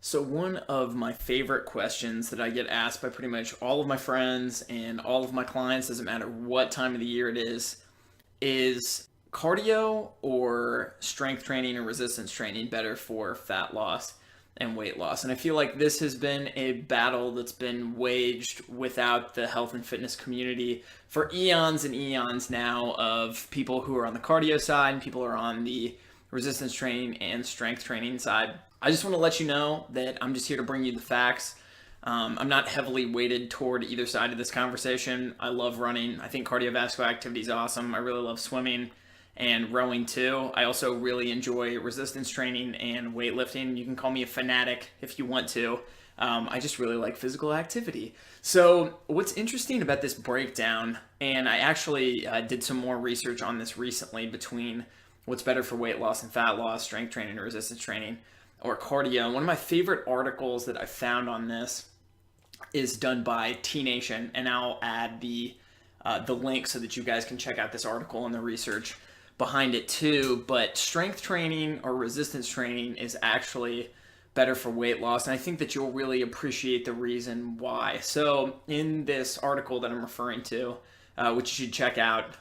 So one of my favorite questions that I get asked by pretty much all of my friends and all of my clients, doesn't matter what time of the year it is cardio or strength training or resistance training better for fat loss and weight loss? And I feel like this has been a battle that's been waged without the health and fitness community for eons and eons now, of people who are on the cardio side and people who are on the resistance training and strength training side. I just want to let you know that I'm just here to bring you the facts. I'm not heavily weighted toward either side of this conversation. I love running. I think cardiovascular activity is awesome. I really love swimming and rowing too. I also really enjoy resistance training and weightlifting. You can call me a fanatic if you want to. I just really like physical activity. So what's interesting about this breakdown, and I actually did some more research on this recently, between what's better for weight loss and fat loss, strength training or resistance training or cardio. One of my favorite articles that I found on this is done by T Nation, and I'll add the link so that you guys can check out this article and the research behind it too. But strength training or resistance training is actually better for weight loss, and I think that you'll really appreciate the reason why. So in this article that I'm referring to, which you should check out,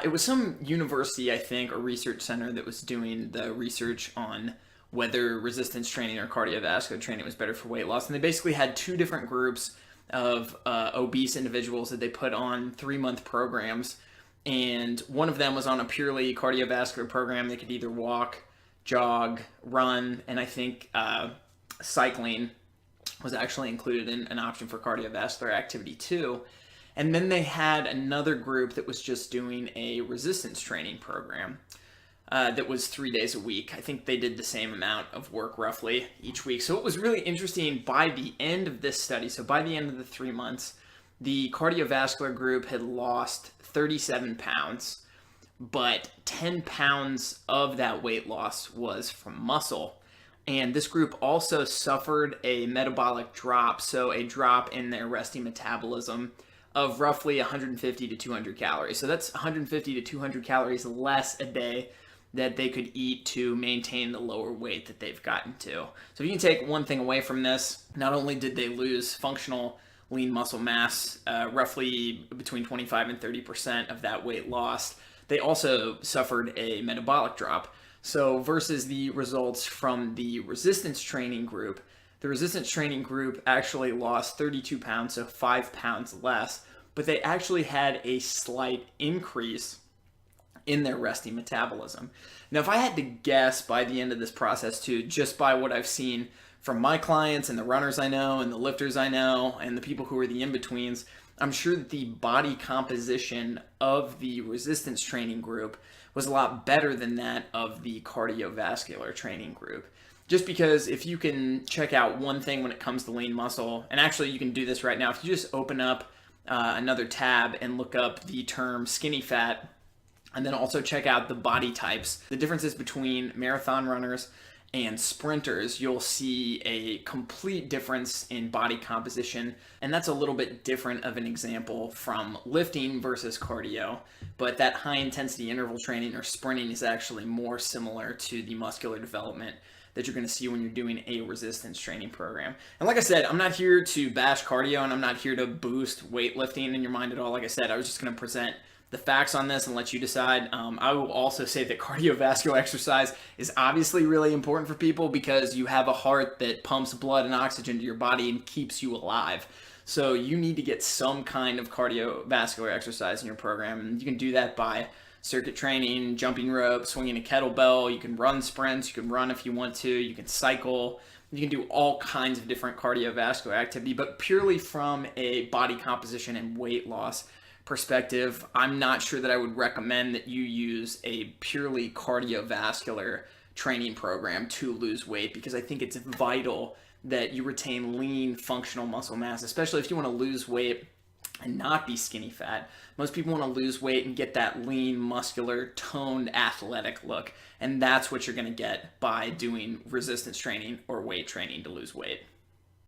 it was some university, I think, or research center that was doing the research on whether resistance training or cardiovascular training was better for weight loss. And they basically had two different groups of obese individuals that they put on 3-month programs. And one of them was on a purely cardiovascular program. They could either walk, jog, run, and I think cycling was actually included in an option for cardiovascular activity too. And then they had another group that was just doing a resistance training program that was 3 days a week. I think they did the same amount of work roughly each week. So it was really interesting by the end of this study. So by the end of the 3 months, the cardiovascular group had lost 37 pounds, but 10 pounds of that weight loss was from muscle. And this group also suffered a metabolic drop, so a drop in their resting metabolism of roughly 150 to 200 calories. So that's 150 to 200 calories less a day that they could eat to maintain the lower weight that they've gotten to. So if you can take one thing away from this, not only did they lose functional lean muscle mass, roughly between 25 and 30% of that weight lost, they also suffered a metabolic drop. So versus the results from the resistance training group, the resistance training group actually lost 32 pounds, so 5 pounds less, but they actually had a slight increase in their resting metabolism. Now, if I had to guess by the end of this process too, just by what I've seen from my clients and the runners I know and the lifters I know and the people who are the in-betweens, I'm sure that the body composition of the resistance training group was a lot better than that of the cardiovascular training group. Just because if you can check out one thing when it comes to lean muscle, and actually you can do this right now, if you just open up another tab and look up the term skinny fat, and then also check out the body types, the differences between marathon runners and sprinters, you'll see a complete difference in body composition. And that's a little bit different of an example from lifting versus cardio. But that high intensity interval training or sprinting is actually more similar to the muscular development that you're going to see when you're doing a resistance training program. And like I said, I'm not here to bash cardio, and I'm not here to boost weightlifting in your mind at all. Like I said, I was just going to present the facts on this and let you decide. I will also say that cardiovascular exercise is obviously really important for people because you have a heart that pumps blood and oxygen to your body and keeps you alive. So you need to get some kind of cardiovascular exercise in your program, and you can do that by circuit training, jumping rope, swinging a kettlebell. You can run sprints, you can run if you want to, you can cycle, you can do all kinds of different cardiovascular activity, but purely from a body composition and weight loss perspective, I'm not sure that I would recommend that you use a purely cardiovascular training program to lose weight, because I think it's vital that you retain lean functional muscle mass, especially if you want to lose weight and not be skinny fat. Most people want to lose weight and get that lean, muscular, toned, athletic look, and that's what you're going to get by doing resistance training or weight training to lose weight.